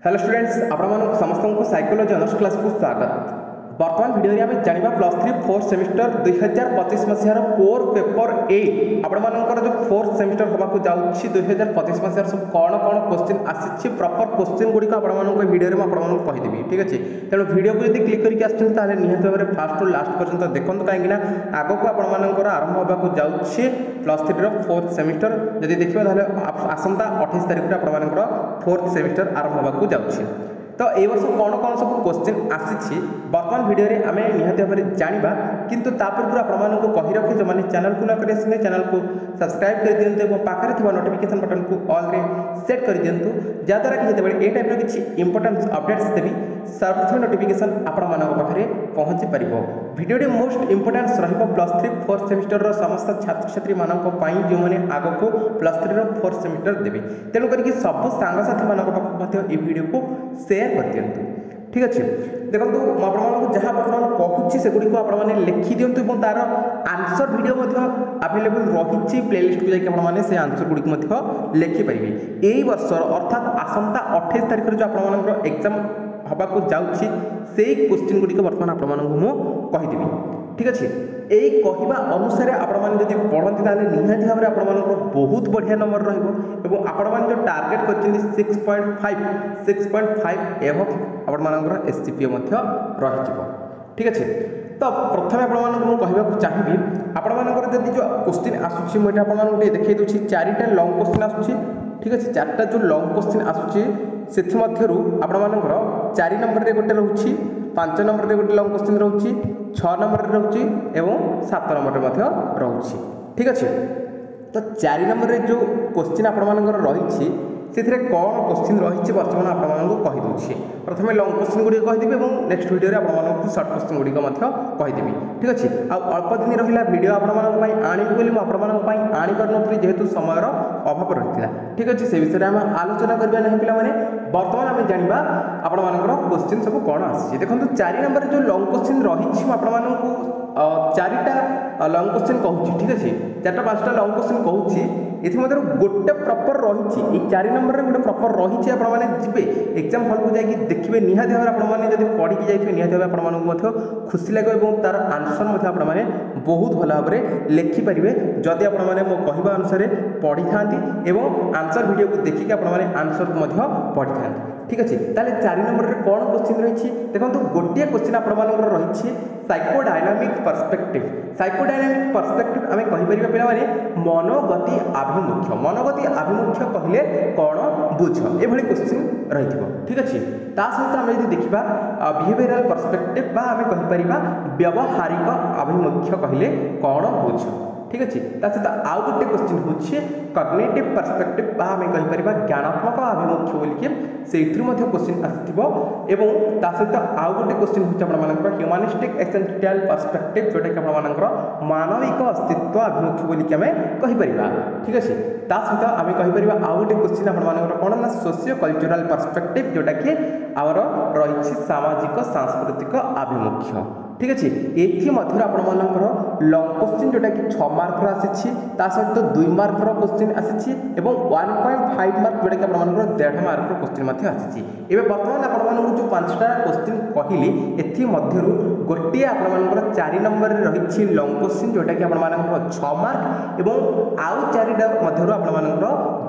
Hello students आपण समस्त को साइकोलॉजी ऑनर्स क्लास को स्वागत। वर्तमान वीडियो रे आमे जानिबा प्लस 3 फोर्थ सेमिस्टर 2025 मसियार कोर पेपर 8 आपण मानकर जो फोर्थ सेमिस्टर होबा को जाउछि 2025 मसियार सब कोन कोन क्वेश्चन आसीछि प्रॉपर क्वेश्चन गुडी को आपण मानक वीडियो रे आपण मानक कहि देबी। ठीक अछि, तेनो वीडियो को यदि क्लिक करके आछन ताले निहत भाबरे फर्स्ट टू लास्ट पर्यंत देखंत काहेकि ना आगो को आपण मानकर आरंभ होबा को जाउछि प्लस 3 रो फोर्थ सेमिस्टर। जदि देखिबा ताले आसंता 28 तारिख रे आपण मानकर फोर्थ सेमिस्टर आरंभ होबा को जाउछि। तो ए वर्ष कौन कौन सब क्वेश्चन आसी वर्तमान वीडियो रे आमे निहाती भाबरे जानिबा, किंतु तापर आपण मानक कहि रखे जो माने चैनल को न करे से चैनल को सब्सक्राइब कर दियंतु और पाखरे थिबा नोटिफिकेशन बटन को ऑल रे सेट कर दियंतु, जा द्वारा कि जेते ए टाइप रो किछि इंपोर्टेंट अपडेट्स देबी सर्वप्रथम नोटिफिकेशन आपण मानक पाखरे पहुंची परिबो। वीडियो रे मोस्ट इंपोर्टेंट रहिबो प्लस 3 फोर्थ सेमिस्टर रो समस्त छात्र छात्री मानक पई जो माने आगो को प्लस 3 रो फोर्थ सेमिस्टर देबी, तेनु करी सब सांग साथी मानक पाख मध्य ए वीडियो को शेयर कर दियंतु। ठीक अच्छे, देखो मुझे जहाँ बर्तमान कहूँ से गुड़ी को आपने लिखि दिंतु और तार आंसर वीडियो अवेलेबल रही प्लेलिस्ट को जाकि से आंसर गुड़ी लिखिपारे। यही वर्ष अर्थात आसंता 28 तारिख जो आप एग्जाम हवा को जाऊँगी से क्वेश्चन गुड़ी बर्तमान आपदेवी। ठीक अच्छे, यही कहवा अनुसार आपड़ी पढ़ती ताले निहाती भाव में आप बहुत बढ़िया नंबर रही जो टार्गेट कर 6.5 एवं आप एससीपीओ रही। ठीक अच्छे, तो प्रथम आपको चाहिए आपंकर जब जो क्वेश्चन आसूसी मुझे आपको देखिए दूसरी 4टा लंग क्वेश्चन आसूसी। ठीक अच्छे, 4टा जो लंग क्वेश्चन आसूसी से आपंकर 4 नंबर रे गोटे रोचे, 5 नंबर रे गोटे लंग क्वेश्चन रोचे, 6 नंबर रे रोचे एवं 7 नंबर रे रोचे। ठीक अच्छे, तो 4 नंबर रे जो क्वेश्चन आपंकर रही से कौन क्वेश्चन रही बर्तमान आपको कहीदे। प्रथम लंग क्वेश्चन गुड़ी कहीदेवी और नेक्स्ट वीडियो आपको सर्ट क्वेश्चन गुड़ी कहीदेवी। ठीक अच्छे, अल्प दिन रहा वीडियो आपंपाई आनबी बोली मुझे आनी पार्नी जेहेतु समय अभाव रही है। ठीक अच्छे, से विषय में आलोचना करवा ना पे बर्तमान आम जाना आपर क्वेश्चन सब कौन आसी। देखो 4 नंबर जो लंग क्वेश्चन रही आपको 4टा लंग क्वेश्चन कहूँ। ठीक अच्छे, 4टा 5टा लंग क्वेश्चन कहूँ ये गोटे प्रॉपर रही 4 नंबर रे गोटे प्रॉपर रही आपने एग्जाम हॉल को जाकि देखिए निहाती भाव में जब पढ़ी जाइए निहाती भाव आपको खुशी लगे और तार आंसर आपने बहुत भल भाव में लिखिपारे जदि आपने मो कहवा अनुसार पढ़ी था आंसर वीडियो को देखिए आपने आंसर को पढ़ी था। ठीक अच्छे, ताले 4 नंबर रे कौन क्वेश्चन रही देखो गोटे क्वेश्चन आपंकर रही साइकोडायनामिक पर्सपेक्टिव। साइकोडायनामिक पर्सपेक्टिव आम कहीपर पे मनोगति आभिमुख्य। मनोगति आभिमुख्य कहले कौन बुझ ये क्वेश्चन रही। ठीक अच्छे, ता सहित आम यदि देखा बिहेवियरल पर्सपेक्टिव आम कहीपर व्यवहारिक आभिमुख्य कहले कौन बुझ। ठीक अच्छे, सहित आउ गोटे क्वेश्चन हूँ कग्निटिव पर्सपेक्टिव आम कहीपर ज्ञानात्मक आभिमुख्य बोलिके से क्वेश्चन आसो। सहित आउ गोटे क्वेश्चन हूँ ह्यूमानिस्टिक एसेंशियल पर्सपेक्टिव जोटा कि आपर मानविक अस्तित्व आभिमुख्य बोलिके आम कहीपर। ठीक अच्छे, सहित आम कहीपर आउ गोटे क्वेश्चन आपर कौन ना सोशियो कल्चरल पर्सपेक्टिव जोटा कि आमर रही सामाजिक सांस्कृतिक आभिमुख्य। ठीक अच्छे, ये आपर लंग क्वेश्चन जोटा कि 6 मार्क आसी सहित 2 मार्क क्वेश्चन आसी 1.5 मार्क जोटा कि आपर 1.5 मार्क क्वेश्चन आसी। एवं बर्तमान आपको जो 5टा क्वेश्चन कहली एमध्यु गोटे आपर 4 नंबर रही लंग क्वेश्चन जोटा कि आपर 6 मार्क और आउ 4टा मध्य आपर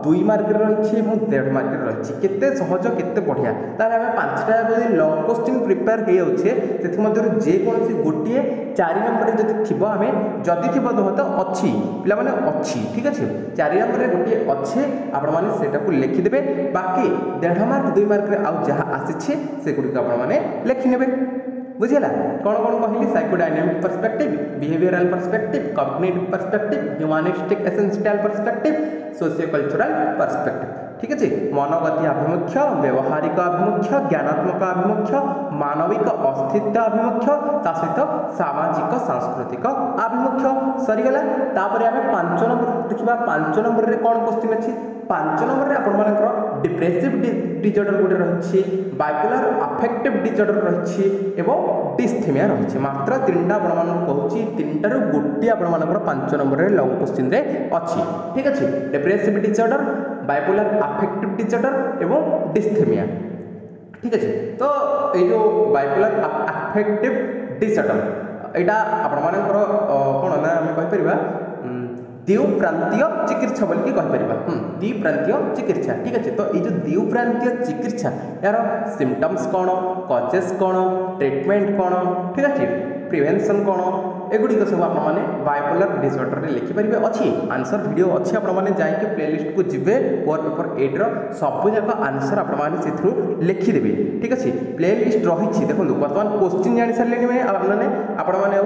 2 मार्क रही 1.5 मार्क रही। केते सहज केते बढ़िया, ताले आम 5टा लंग क्वेश्चन प्रिपेयर हो जाऊे से जेकोसी गोटे 4 नंबर जब थी आम जदि थी तो अच्छी पिला माने अच्छी। ठीक अच्छे, 4 नंबर गोटे अच्छे आपको लिखिदे बाकी 1.5 मार्क 2 मार्क आउ जहाँ आसी से गुड़ी आपने लिखिने। बुझीगला कौन कौन कहली psychodynamic perspective, behavioural perspective, cognitive perspective, humanistic essential perspective, socio cultural perspective. ठीक अच्छे, मनोगति आभिमुख्य, व्यवहारिक आभिमुख्य, ज्ञानात्मक आभिमुख्य, मानविक अस्तित्व आभिमुख्य, सहित सामाजिक सांस्कृतिक आभिमुख्य सरीगला। तापर आम 5 नंबर देखा 5 नंबर रे कौन क्वेश्चन अच्छी 5 नंबर रे आपर डिप्रेसिव डिजॉर्डर गोटे रही, बाइपोलर अफेक्टिव डिजॉर्डर रही एवं डिस्थेमिया रही। मात्र 3टा कहूँ 3टारू गोटे आपर 5 नंबर लंग क्वेश्चन रे अच्छी। ठीक अच्छे, depressive disorder, bipolar affective disorder एवं डिस्थेमिया। ठीक अच्छे। तो ये जो बाइपोलर अफेक्टिव डिसऑर्डर यहाँ आपर कौन ना आम कहीपर द्विप्रांतीय चिकित्सा बोल कहीपर द्विप्रांतीय चिकित्सा ठीक अच्छे। तो ये द्विप्रांतीय चिकित्सा यार सिम्पटम्स कौन कजेस कौन ट्रिटमेंट कौन ठीक अच्छे प्रिवेंशन कौन एगुड़ी सब आपने बाइपोलर डिसऑर्डर में लिखिपारे अच्छी आंसर वीडियो अच्छी आपने जाकि प्लेलिस्ट को जीवे कोर पेपर 8 सबूक आंसर आपने लिखिदेवे ठीक अच्छे। प्लेलिस्ट रही देखो बर्तमान क्वेश्चन जानी सारे मैंने आपने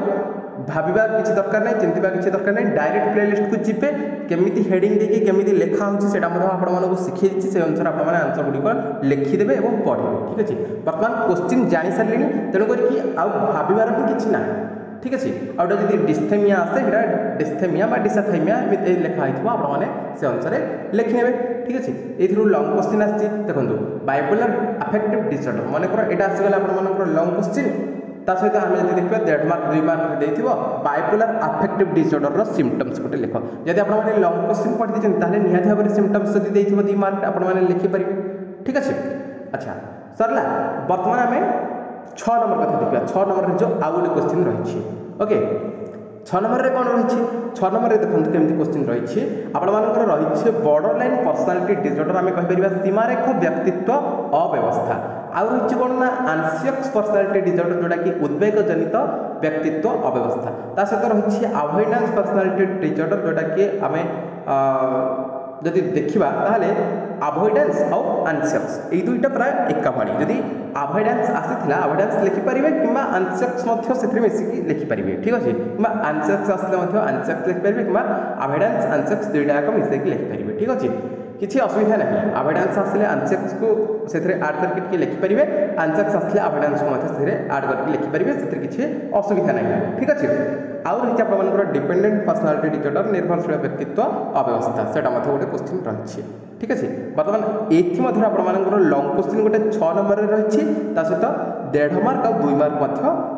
भाविबा किसी दरकार नहीं चिंता किसी दरकार नहीं डायरेक्ट प्लेलिस्ट को जीवे केमी हेडिंग देखिए केमी लिखा होता आपको शिखी दी से अनुसार आपने आंसर गुड़िक लिखिदेवे और पढ़े ठीक अच्छे। बर्तमान क्वेश्चन जानी सारे तेणुक भाविबार ही किसी ना ठीक अच्छे। आउटा जब डिस्थेमिया आसे डिस्थेमिया डिसाथेमिया लिखाई आपने से अनुसार लिखिने ठीक अच्छे। ये लंग क्वेश्चन आसी देखो बाइपोलर अफेक्टिव डिसऑर्डर मन कर यहाँ आसीगला आप लंग क्वेश्चन सहित आम जब देखा 1.5 मार्क 2 मार्क देती बाइपोलर अफेक्टिव डिसऑर्डर सिम्पटम्स गोटे लिख जब आपने लंग क्वेश्चन पढ़ी देते निहाती भाव में सिम्पटम्स जब देती 2 मार्क आपने लिखिपारे ठीक अच्छे। अच्छा सरला बर्तमान आम 6 नंबर कथा देखा 6 नंबर जो आउ गोटे क्वेश्चन रही ओके 6 नंबर रे कौन रही 6 नंबर रे देखो केमती क्वेश्चन रही आपर रही बॉर्डरलाइन पर्सनालिटी डिसऑर्डर आम कहीपर सीमारेख व्यक्तित्व अव्यवस्था आउ रही कौन ना आंशियस पर्सनालिटी डिसऑर्डर जोटा कि उद्वेग जनित व्यक्तित्व अव्यवस्था ता सहित रही अवॉइडेंस पर्सनालिटी डिसऑर्डर जोटा कि आम जदि देखा ताहले अवॉइडेंस आउ आंशियस ये दुईटा प्राय एकाभाड़ी जदि अवॉइडेंस आसीथिला अवॉइडेंस लिखिपारे कि आंशियस से मिसिकी लिखिपारे ठीक अच्छे कि आंशियस आसले आंशियस लिखिपारे कि अवॉइडेंस आंशियस दुईटा जाक मिसेक लिखिपारे ठीक अच्छे किसी असुविधा नहीं अवॉइडेंस आसले आंशियस को से आड करके लिखिपारे आंशियस आसले अवॉइडेंस को आड करके लिखिपारे से किसी असुविधा नहीं ठीक अच्छे। आउ रही आप डिपेंडेंट पर्सनालिटी डिसऑर्डर निर्भरशील व्यक्तित्व अव्यवस्था से गोटे क्वेश्चन रही ठीक अच्छे। बर्तमान ये आपर लंग क्वेश्चन गोटे 6 नंबर रही सहित 1.5 मार्क और 2 मार्क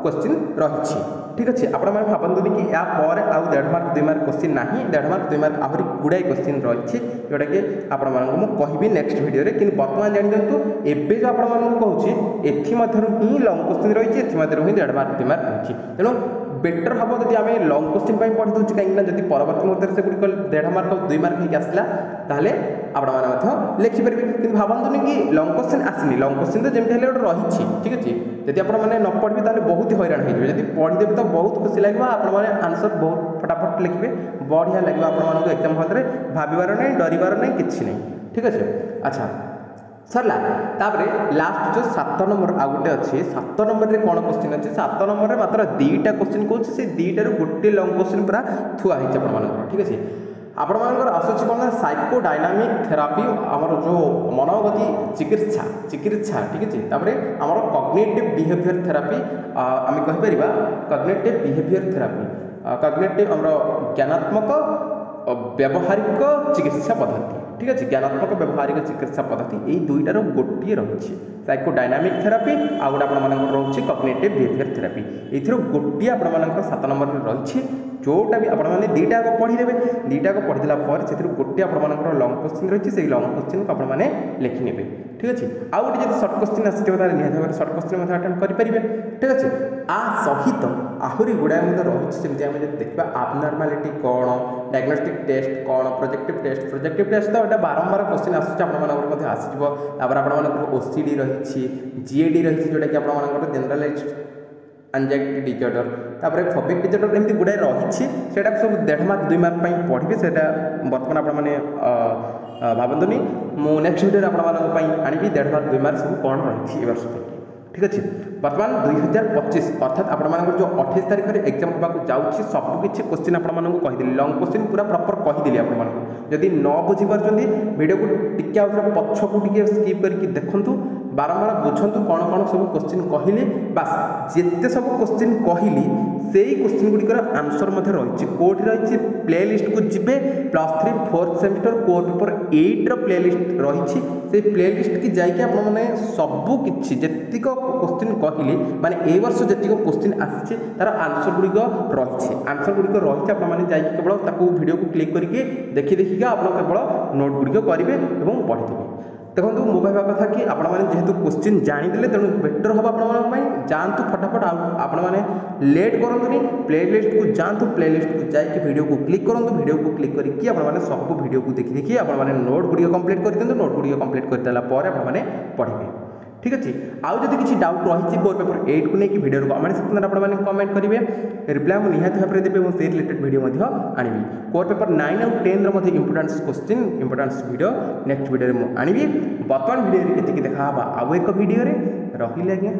क्वेश्चन रही ठीक अच्छे। आप भावतुनि कि या पर आउ 1.5 मार्क 2 मार्क क्वेश्चन ना 1.5 मार्क 2 मार्क आहरी गुड़ाई क्वेश्चन रही जोटा कि आपको कहि नेक्स्ट वीडियो रे कि बर्तमान जानी दिंतु एबे जो आपको कहूँ एथि लंग क्वेश्चन रही एथि 1.5 मार्क 2 मार्क रही तेणु बेटर हम जब आम लंग क्वेश्चन पढ़ी दूसरे कहीं जब परवर्त मुहूर्त से गुड़िक 1.5 मार्क और 2 मार्क आसला ताले आपने लिखिपारे कि भावतुनि कि लंग क्वेश्चन आसनी लंग क्वेश्चन तो जमी गोटे रही ठीक अच्छे। जब आपने न पढ़े ताले बहुत हैरान हो जब पढ़ीदेवी तो बहुत खुशी लगे आपने आंसर बहुत फटाफट लिखे बढ़िया लगे आपको एग्जाम हल में भावार नहीं डरबार नहीं किसी नहीं ठीक अच्छे। अच्छा सरला तापर लास्ट जो 7 नंबर आउ गोटे अच्छे 7 नंबर में कौन क्वेश्चन अच्छे 7 नंबर में मात्र 2टा क्वेश्चन कौन से 2टारू गोटे लंग क्वेश्चन पूरा थुआई ठीक अच्छे। आपर आसूँ कौन साइको डायनामिक थेरापी आमर जो मनोगति चिकित्सा चिकित्सा ठीक अच्छे। तापर आमर कग्निटिव बिहेवियर थेरापी आम कहीपर कग्निटिव बिहेवियर थेरापी कग्निटिव आमर ज्ञानात्मक व्यावहारिक चिकित्सा पद्धति ठीक अच्छे ज्ञानात्मक व्यावहारिक चिकित्सा पद्धति यही 2टार गोटे रही साइको डायनामिक थेरापी आउ गोटे आप रोचे कग्निटिव बिहेवियर थेरापी ये गोटे आप 7 नंबर रही जोटा भी आपने 2टा पढ़ीदेवे 2टा पढ़ीदेला से गोटे आप लंग क्वेश्चन रही है लंग क्वेश्चन को आपने लिखिने ठीक अच्छे। आउ गोटे जब सर्ट क्वेश्चन आसो निहत भाव सर्ट क्वेश्चन अटेम्प्ट करेंगे ठीक अच्छे। आ सहित आहरी गुड़ाए रही जमी आम जब देखा आबनर्मालिटी कौन डायग्नोस्टिक टेस्ट कौन प्रोजेक्टिव टेस्ट तो यहाँ बारंबार क्वेश्चन आसूँ आपर ओसीडी रही जीएडी रही जोटा कि आप जनरलाइज एंजाइटी डिसऑर्डर तापर फोबिक डिसऑर्डर एमती गुड़ाए रही से सब 1.5 मार्क 2 मार्क पढ़े से बर्तमान आपने भावतुनि मु नेक्स्ट वीडियो आपंपाई आनी 1.5 मार्क 2 मार्क सब कौन रही वर्ष ठीक अच्छे। बर्तमान 2025 अर्थात आप जो 28 तारीख में एग्जाम होगा जाऊँगी सबकि क्वेश्चन आपको कहीदेली लंग क्वेश्चन पूरा प्रॉपर कहीदेली आपको जदि न बुझीपार वीडियो को टिके पछकू टे स्किप करके देखूँ बारंबार बुझंतु कौन कौन सब क्वेश्चन कहली बास जिते सब क्वेश्चन कहली से क्वेश्चन गुड़िकर आंसर रही कौट रही प्लेलिस्ट को जीवे +3 4th semester core paper 8 playlist रही से प्लेलिस्ट की जाकि आपने सबकि जी क्वेश्चन कहली माने ए वर्ष जी क्वेश्चन आसी तार आंसर गुड़िक रही आंसर गुड़िक रही आपने केवल वीडियो को क्लिक करके देखी देखिका आप केवल नोट गुड़िक करेंगे और पढ़ीदेवे देखो मो कहवा कथा कि आपण मैंने जेहेतु क्वेश्चन जानीदे तेणु बेटर हम आपण जातु फटाफट आपण मैंने लेट करूँ प्लेलिस्ट को जातु प्लेलिस्ट को जाकि वीडियो को क्लिक करूँ वीडियो को क्लिक करके आपने सब वीडियो को देखी देखिए आपने नोट गुड़िक कंप्लीट कर दिखाँ नोट गुड़िक कंप्लीट करदेला आपने पढ़े ठीक अच्छे आउ जब किसी डाउट रही कोर पेपर 8 को लेकिन वीडियो कमेंट सेक्शन आपने कमेंट करेंगे रिप्लाई मुझे निहाती भाव में देवी और से रिलेटेड वीडियो आनी कोर पेपर 9 और 10 importance question importance video next video में आनी बर्तमान वीडियो ये देखा आउ एक वीडियो रही आज्ञा।